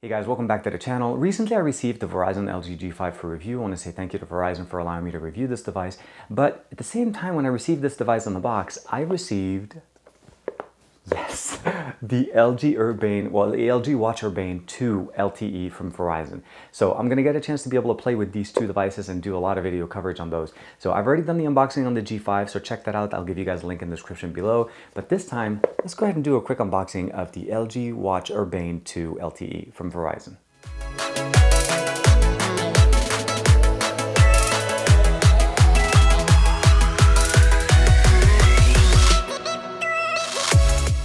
Hey guys, welcome back to the channel. Recently I received the Verizon LG G5 for review. I want to say thank you to Verizon for allowing me to review this device. But at the same time, when I received this device on the box, I received, yes, the LG Urbane, well, the LG Watch Urbane 2 LTE from Verizon. So I'm going to get a chance to be able to play with these two devices and do a lot of video coverage on those. So I've already done the unboxing on the G5, so check that out. I'll give you guys a link in the description below. But this time, let's go ahead and do a quick unboxing of the LG Watch Urbane 2 LTE from Verizon.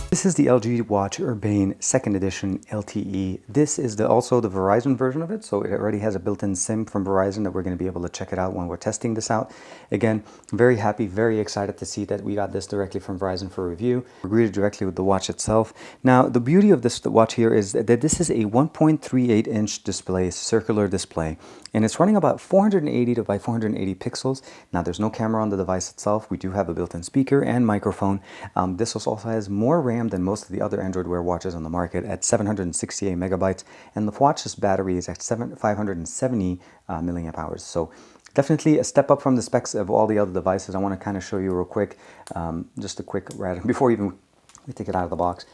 This is the LG Watch Urbane 2nd edition LTE. This is also the Verizon version of it, so it already has a built-in SIM from Verizon that we're going to be able to check it out when we're testing this out. Again, very happy, very excited to see that we got this directly from Verizon for review. We're greeted directly with the watch itself. Now, the beauty of this watch here is that this is a 1.38-inch display, circular display, and it's running about 480 by 480 pixels. Now, there's no camera on the device itself. We do have a built-in speaker and microphone. This also has more RAM than most of the other Android Wear watches on the market at 768 megabytes, and the watch's battery is at 570 milliamp hours. So definitely a step up from the specs of all the other devices. I want to kind of show you real quick, just a quick before even we take it out of the box.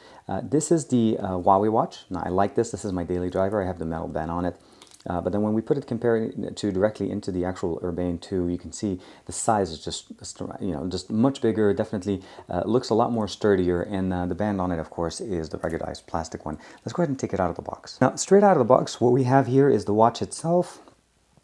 This is the Huawei watch. Now I like this. This is my daily driver. I have the metal band on it. But then when we put it comparing to directly into the actual Urbane 2, you can see the size is just much bigger. Definitely looks a lot more sturdier, and the band on it, of course, is the ruggedized plastic one. Let's go ahead and take it out of the box. Now, straight out of the box, what we have here is the watch itself.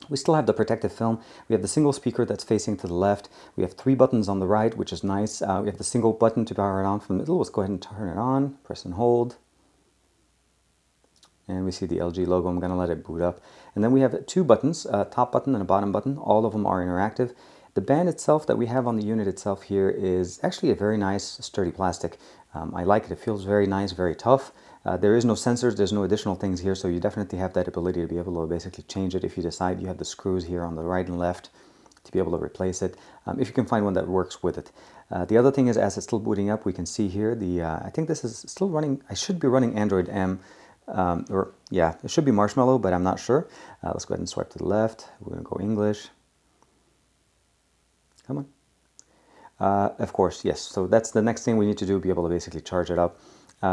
We still have the protective film. We have the single speaker that's facing to the left. We have 3 buttons on the right, which is nice. We have the single button to power it on from the middle. Let's go ahead and turn it on. Press and hold. And we see the LG logo. I'm going to let it boot up. And then we have 2 buttons, a top button and a bottom button. All of them are interactive. The band itself that we have on the unit itself here is actually a very nice, sturdy plastic. I like it. It feels very nice, very tough. There is no sensors. There's no additional things here, so you definitely have that ability to be able to basically change it if you decide. You have the screws here on the right and left to be able to replace it, if you can find one that works with it. The other thing is, as it's still booting up, we can see here the, I think this is still running, I should be running Android M. Yeah, it should be Marshmallow, but I'm not sure. Let's go ahead and swipe to the left. We're going to go English. Come on. Of course, yes. So that's the next thing we need to do, be able to basically charge it up.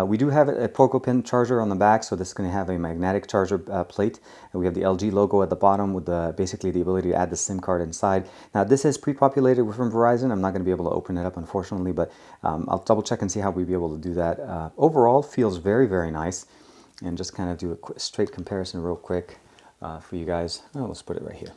We do have a Poco pin charger on the back, so this is going to have a magnetic charger plate. And we have the LG logo at the bottom with basically the ability to add the SIM card inside. Now, this is pre-populated from Verizon. I'm not going to be able to open it up, unfortunately, but I'll double check and see how we'll be able to do that. Overall, feels very, very nice. And just kind of do a straight comparison real quick for you guys. Oh, let's put it right here.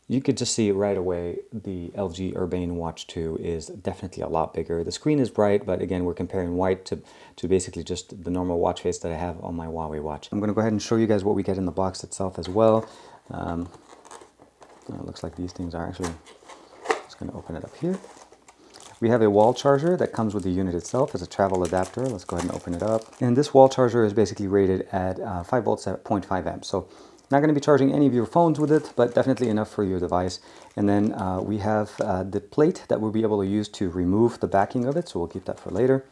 You could just see right away the LG Urbane Watch 2 is definitely a lot bigger. The screen is bright, but again, we're comparing white to basically just the normal watch face that I have on my Huawei watch. I'm going to go ahead and show you guys what we get in the box itself as well. It looks like these things are actually, just going to open it up here. We have a wall charger that comes with the unit itself as a travel adapter. Let's go ahead and open it up. And this wall charger is basically rated at 5 volts at 0.5 amps. So not going to be charging any of your phones with it, but definitely enough for your device. And then we have the plate that we'll be able to use to remove the backing of it. So we'll keep that for later,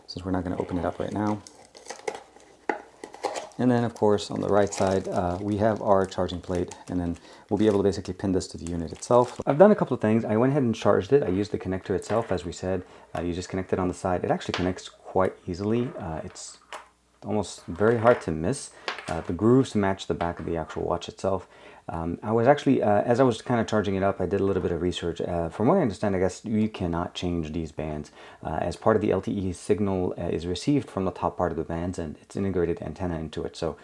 since we're not going to open it up right now. And then, of course, on the right side, we have our charging plate, and then we'll be able to basically pin this to the unit itself. I've done a couple of things. I went ahead and charged it. I used the connector itself, as we said. You just connect it on the side. It actually connects quite easily. It's almost very hard to miss. The grooves match the back of the actual watch itself. I was actually, as I was kind of charging it up, I did a little bit of research. From what I understand, I guess you cannot change these bands. As part of the LTE signal is received from the top part of the bands, and it's integrated antenna into it. So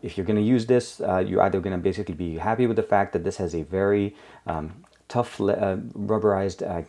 if you're going to use this, you're either going to basically be happy with the fact that this has a very tough rubberized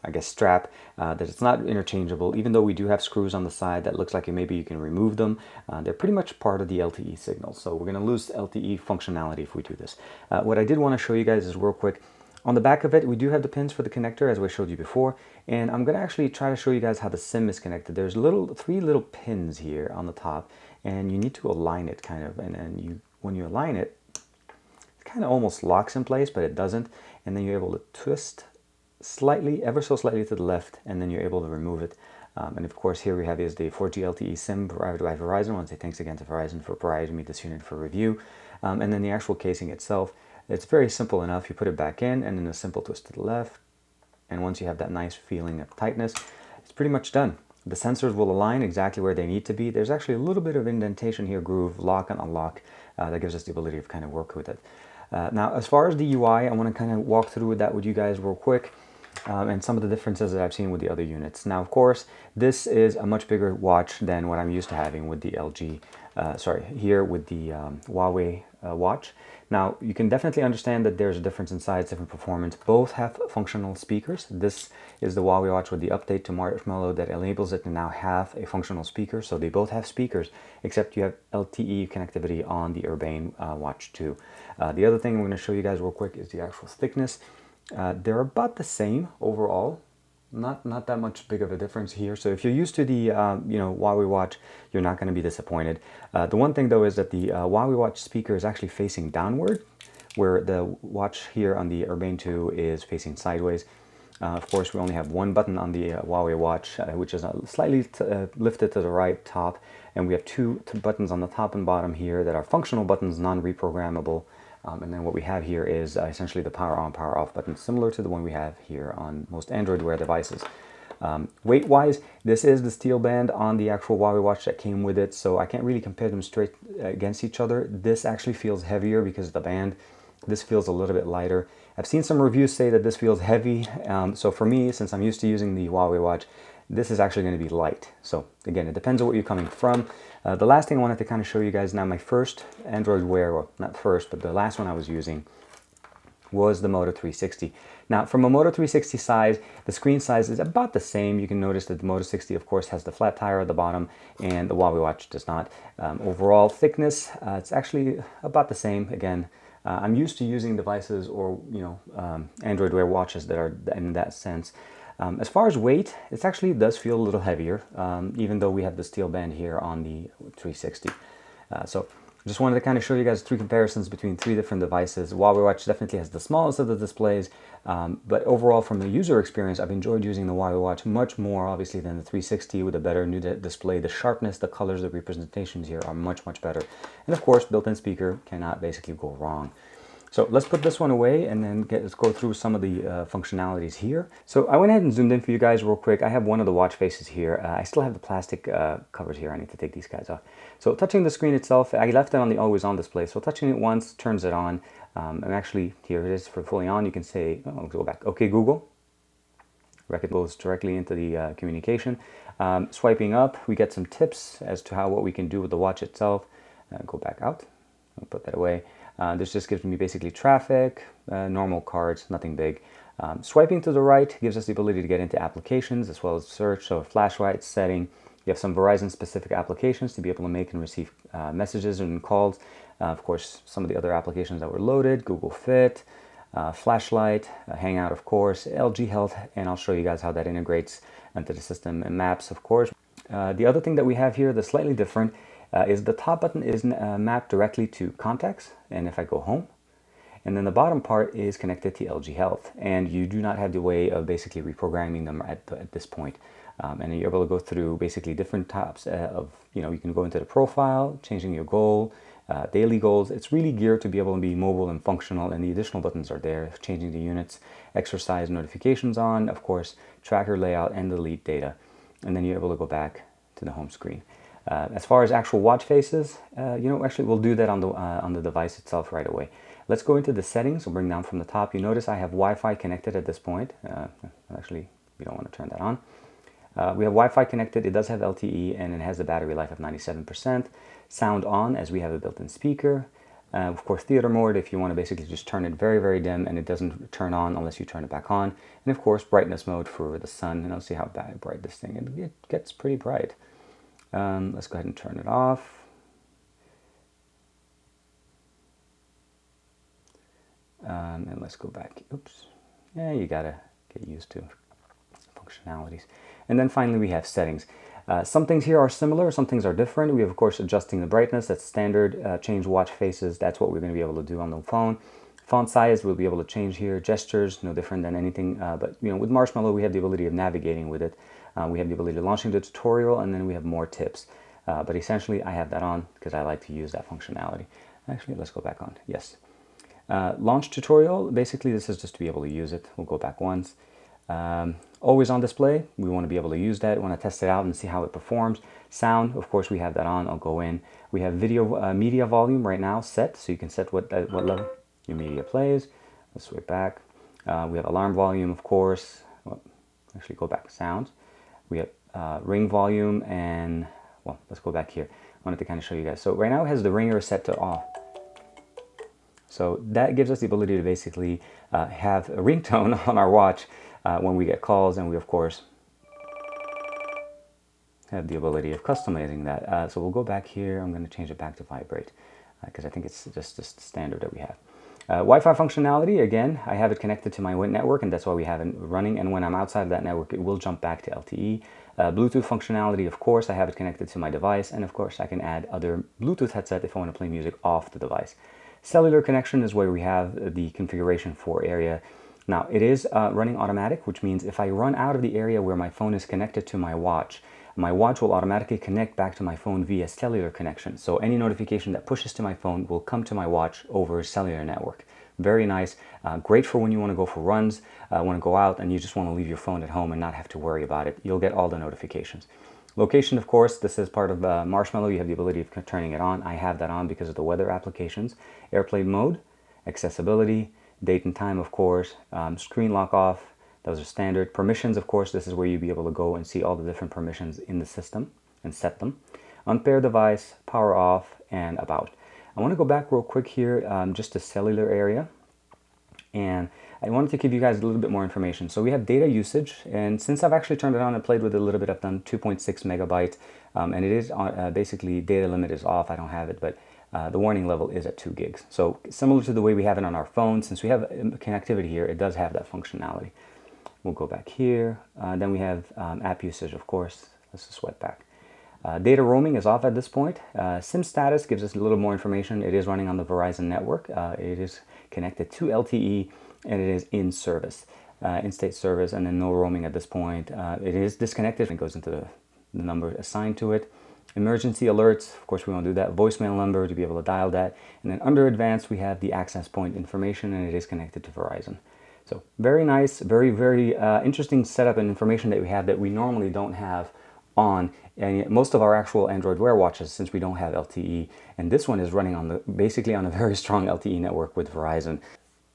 I guess strap, that it's not interchangeable, even though we do have screws on the side that looks like maybe you can remove them. They're pretty much part of the LTE signal, so we're going to lose LTE functionality if we do this. What I did want to show you guys is real quick, on the back of it, we do have the pins for the connector, as I showed you before, and I'm going to actually try to show you guys how the SIM is connected. There's 3 little pins here on the top, and you need to align it kind of, and then when you align it, it kind of almost locks in place, but it doesn't, and then you're able to twist slightly, ever so slightly to the left, and then you're able to remove it. And of course, here we have is the 4G LTE SIM provided by Verizon. I want to say thanks again to Verizon for providing me this unit for review. And then the actual casing itself, it's very simple enough. You put it back in and then a simple twist to the left. And once you have that nice feeling of tightness, it's pretty much done. The sensors will align exactly where they need to be. There's actually a little bit of indentation here, groove, lock and unlock, that gives us the ability to kind of work with it. Now, as far as the UI, I want to kind of walk through that with you guys real quick. And some of the differences that I've seen with the other units. Now, of course, this is a much bigger watch than what I'm used to having with the LG, here with the Huawei watch. Now, you can definitely understand that there's a difference in size, different performance. Both have functional speakers. This is the Huawei watch with the update to Marshmallow that enables it to now have a functional speaker. So they both have speakers, except you have LTE connectivity on the Urbane watch too. The other thing I'm going to show you guys real quick is the actual thickness. They're about the same overall, not that much big of a difference here. So if you're used to the Huawei watch, you're not going to be disappointed. The one thing though is that the Huawei watch speaker is actually facing downward, where the watch here on the Urbane 2 is facing sideways. Of course, we only have one button on the Huawei watch, which is slightly lifted to the right top, and we have two buttons on the top and bottom here that are functional buttons, non-reprogrammable. And then what we have here is essentially the power on, power off button, similar to the one we have here on most Android Wear devices. Weight-wise, this is the steel band on the actual Huawei watch that came with it, so I can't really compare them straight against each other. This actually feels heavier because of the band. This feels a little bit lighter. I've seen some reviews say that this feels heavy, so for me, since I'm used to using the Huawei watch, this is actually going to be light. So again, it depends on what you're coming from. The last thing I wanted to kind of show you guys now, my first Android Wear, well, not first, but the last one I was using was the Moto 360. Now, from a Moto 360 size, the screen size is about the same. You can notice that the Moto 60, of course, has the flat tire at the bottom, and the Huawei watch does not. Overall thickness, it's actually about the same. Again, I'm used to using devices or Android Wear watches that are in that sense. As far as weight, it actually does feel a little heavier, even though we have the steel band here on the 360. So just wanted to kind of show you guys three comparisons between three different devices. Huawei watch definitely has the smallest of the displays, but overall from the user experience, I've enjoyed using the Huawei watch much more, obviously, than the 360 with a better new display. The sharpness, the colors, the representations here are much, much better. And of course, built-in speaker cannot basically go wrong. So let's put this one away and then let's go through some of the functionalities here. So I went ahead and zoomed in for you guys real quick. I have one of the watch faces here. I still have the plastic covers here. I need to take these guys off. So touching the screen itself, I left it on the always on display. So touching it once turns it on. And actually, here it is for fully on. You can say, oh, go back. Okay, Google. It goes directly into the communication. Swiping up, we get some tips as to what we can do with the watch itself. Go back out. I'll put that away. This just gives me basically traffic, normal cards, nothing big. Swiping to the right gives us the ability to get into applications as well as search. So flashlight setting, you have some Verizon specific applications to be able to make and receive messages and calls. Of course, some of the other applications that were loaded, Google Fit, flashlight, Hangout, of course, LG Health, and I'll show you guys how that integrates into the system, and maps, of course. The other thing that we have here that's slightly different is the top button is mapped directly to contacts, and if I go home, and then the bottom part is connected to LG Health, and you do not have the way of basically reprogramming them at this point. And you're able to go through basically different types of, you can go into the profile, changing your goal, daily goals. It's really geared to be able to be mobile and functional, and the additional buttons are there, changing the units, exercise notifications on, of course, tracker layout, and delete data. And then you're able to go back to the home screen. As far as actual watch faces, actually we'll do that on the device itself right away. Let's go into the settings. We'll bring down from the top. You notice I have Wi-Fi connected at this point. Actually, we don't want to turn that on. We have Wi-Fi connected. It does have LTE, and it has a battery life of 97%. Sound on, as we have a built-in speaker. Of course, theater mode, if you want to basically just turn it very, very dim, and it doesn't turn on unless you turn it back on. And of course, brightness mode for the sun. And I'll see how bright this thing is. It gets pretty bright. Let's go ahead and turn it off. And let's go back. Oops. Yeah, you gotta get used to functionalities. And then finally we have settings. Some things here are similar, some things are different. We have, of course, adjusting the brightness. That's standard. Change watch faces. That's what we're going to be able to do on the phone. Font size, we'll be able to change here. Gestures, no different than anything. But with Marshmallow, we have the ability of navigating with it. We have the ability to launching the tutorial, and then we have more tips. But essentially, I have that on because I like to use that functionality. Actually, let's go back on. Yes. Launch tutorial, basically this is just to be able to use it. We'll go back once. Always on display, we want to be able to use that. We want to test it out and see how it performs. Sound, of course, we have that on. I'll go in. We have video media volume right now set, so you can set what level your media plays. Let's switch back. We have alarm volume, of course. Well, actually, go back. Sound. We have ring volume, and well, let's go back here. I wanted to kind of show you guys. So right now it has the ringer set to off. So that gives us the ability to basically have a ringtone on our watch when we get calls, and we of course have the ability of customizing that. So we'll go back here. I'm going to change it back to vibrate because I think it's just the standard that we have. Wi-Fi functionality, again, I have it connected to my network, and that's why we have it running. And when I'm outside of that network, it will jump back to LTE. Bluetooth functionality, of course, I have it connected to my device, and of course I can add other Bluetooth headset if I want to play music off the device. Cellular connection is where we have the configuration for area. Now, it is running automatic, which means if I run out of the area where my phone is connected to my watch will automatically connect back to my phone via cellular connection. So any notification that pushes to my phone will come to my watch over a cellular network. Very nice. Great for when you want to go for runs, want to go out, and you just want to leave your phone at home and not have to worry about it. You'll get all the notifications. Location, of course, this is part of Marshmallow. You have the ability of turning it on. I have that on because of the weather applications. Airplane mode, accessibility, date and time, of course, screen lock off. Those are standard. Permissions, of course, this is where you'll be able to go and see all the different permissions in the system and set them. Unpair device, power off, and about. I want to go back real quick here, just to cellular area. And I wanted to give you guys a little bit more information. So we have data usage, and since I've actually turned it on and played with it a little bit, I've done 2.6 megabytes, and it is basically data limit is off. I don't have it, but the warning level is at 2 gigs. So similar to the way we have it on our phone, since we have connectivity here, it does have that functionality. We'll go back here. Then we have app usage, of course. Let's just swipe back. Data roaming is off at this point. SIM status gives us a little more information. It is running on the Verizon network. It is connected to LTE, and it is in service, in-state service, and then no roaming at this point. It is disconnected and goes into the number assigned to it. Emergency alerts, of course we want to do that. Voicemail number to be able to dial that. And then under advanced, we have the access point information, and it is connected to Verizon. So very nice, very interesting setup and information that we have that we normally don't have on most of our actual Android Wear watches, since we don't have LTE. And this one is running on basically on a very strong LTE network with Verizon.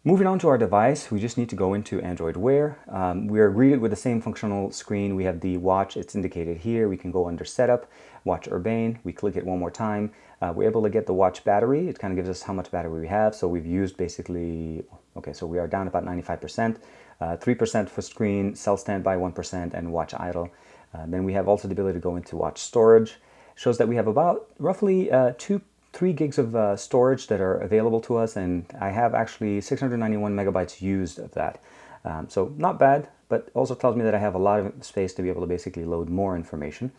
Moving on to our device, we just need to go into Android Wear. We are greeted with the same functional screen. We have the watch, it's indicated here. We can go under Setup, Watch Urbane. We click it one more time. We're able to get the watch battery. It kind of gives us how much battery we have. So we've used basically, okay, so we are down about 95%. 3% for screen, cell standby 1%, and watch idle. Then we have also the ability to go into watch storage. Shows that we have about roughly 3 gigs of storage that are available to us, and I have actually 691 megabytes used of that. So not bad, but also tells me that I have a lot of space to be able to basically load more information.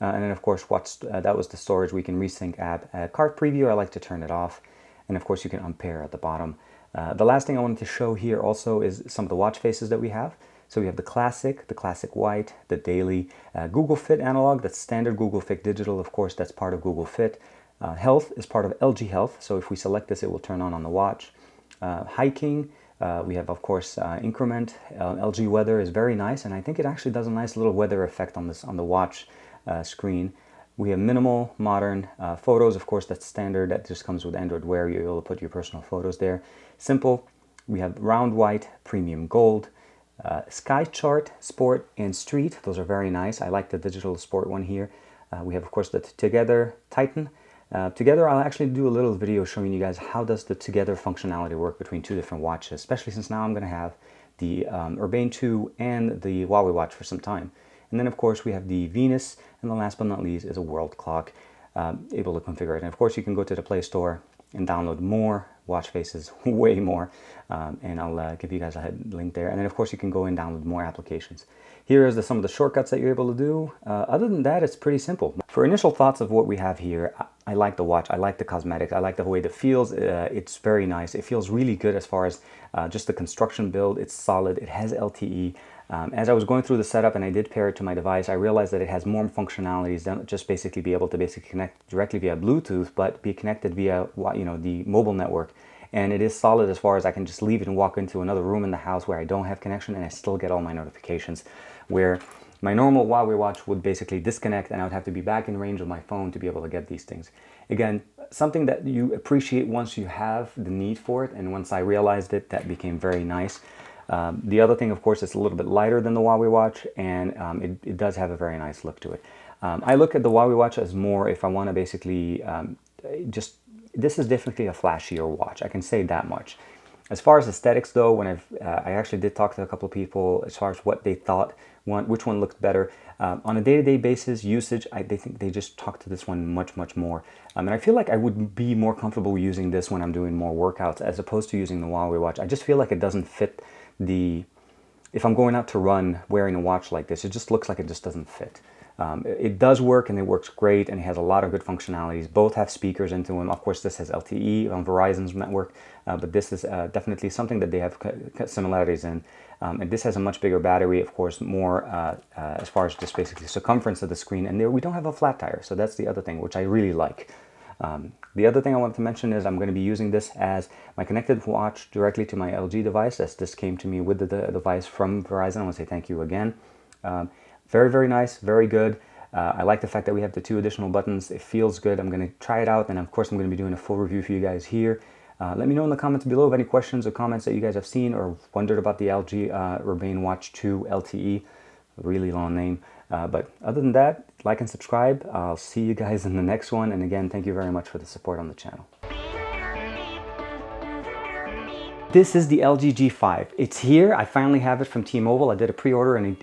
And then of course, that was the storage. We can resync app. Cart preview, I like to turn it off. And of course you can unpair at the bottom. The last thing I wanted to show here also is some of the watch faces that we have. So we have the classic white, the daily, Google Fit analog, that's standard Google Fit digital. Of course, that's part of Google Fit. Health is part of LG Health, so if we select this, it will turn on the watch. Hiking, we have, of course, increment. LG weather is very nice, and I think it actually does a nice little weather effect on the watch screen. We have minimal, modern, photos, of course, that's standard. That just comes with Android Wear. You're able to put your personal photos there. Simple, we have round white, premium gold. Sky chart, sport, and street. Those are very nice. I like the digital sport one here. We have, of course, the Together Titan. Together, I'll actually do a little video showing you guys how does the Together functionality work between 2 different watches, especially since now I'm going to have the Urbane 2 and the Huawei watch for some time. And then, of course, we have the Venus, and the last but not least is a world clock, able to configure it. And of course, you can go to the Play Store and download more watch faces, way more, and I'll give you guys a link there. And then, of course, you can go and download more applications. Here is some of the shortcuts that you're able to do. Other than that, it's pretty simple. For initial thoughts of what we have here, I like the watch, I like the cosmetics, I like the way it feels. It's very nice. It feels really good as far as just the construction build. It's solid, it has LTE. As I was going through the setup and I did pair it to my device, I realized that it has more functionalities than just basically be able to basically connect directly via Bluetooth, but be connected via, you know, the mobile network. And it is solid as far as I can just leave it and walk into another room in the house where I don't have connection and I still get all my notifications, where my normal Huawei watch would basically disconnect and I would have to be back in range of my phone to be able to get these things. Again, something that you appreciate once you have the need for it, and once I realized it, that became very nice. The other thing, of course, it's a little bit lighter than the Huawei watch, and it does have a very nice look to it. I look at the Huawei watch as more if I want to basically this is definitely a flashier watch. I can say that much. As far as aesthetics though, when I actually did talk to a couple of people as far as what they thought, which one looked better. On a day-to-day basis, usage, they think they just talk to this one much more. And I feel like I would be more comfortable using this when I'm doing more workouts as opposed to using the Huawei watch. I just feel like it doesn't fit if I'm going out to run wearing a watch like this, it just looks like it just doesn't fit. It does work and it works great and it has a lot of good functionalities. Both have speakers into them. Of course, this has LTE on Verizon's network, but this is definitely something that they have similarities in. And this has a much bigger battery, of course, more as far as just basically circumference of the screen. And we don't have a flat tire, so that's the other thing, which I really like. The other thing I wanted to mention is I'm going to be using this as my connected watch directly to my LG device, as this came to me with the device from Verizon. I want to say thank you again. Very nice, very good. I like the fact that we have the 2 additional buttons. It feels good. I'm going to try it out, and of course I'm going to be doing a full review for you guys here. Let me know in the comments below of any questions or comments that you guys have seen or wondered about the LG Urbane Watch 2 LTE. Really long name. But other than that, like and subscribe. I'll see you guys in the next one. And again, thank you very much for the support on the channel. This is the LG G5. It's here. I finally have it from T-Mobile. I did a pre-order and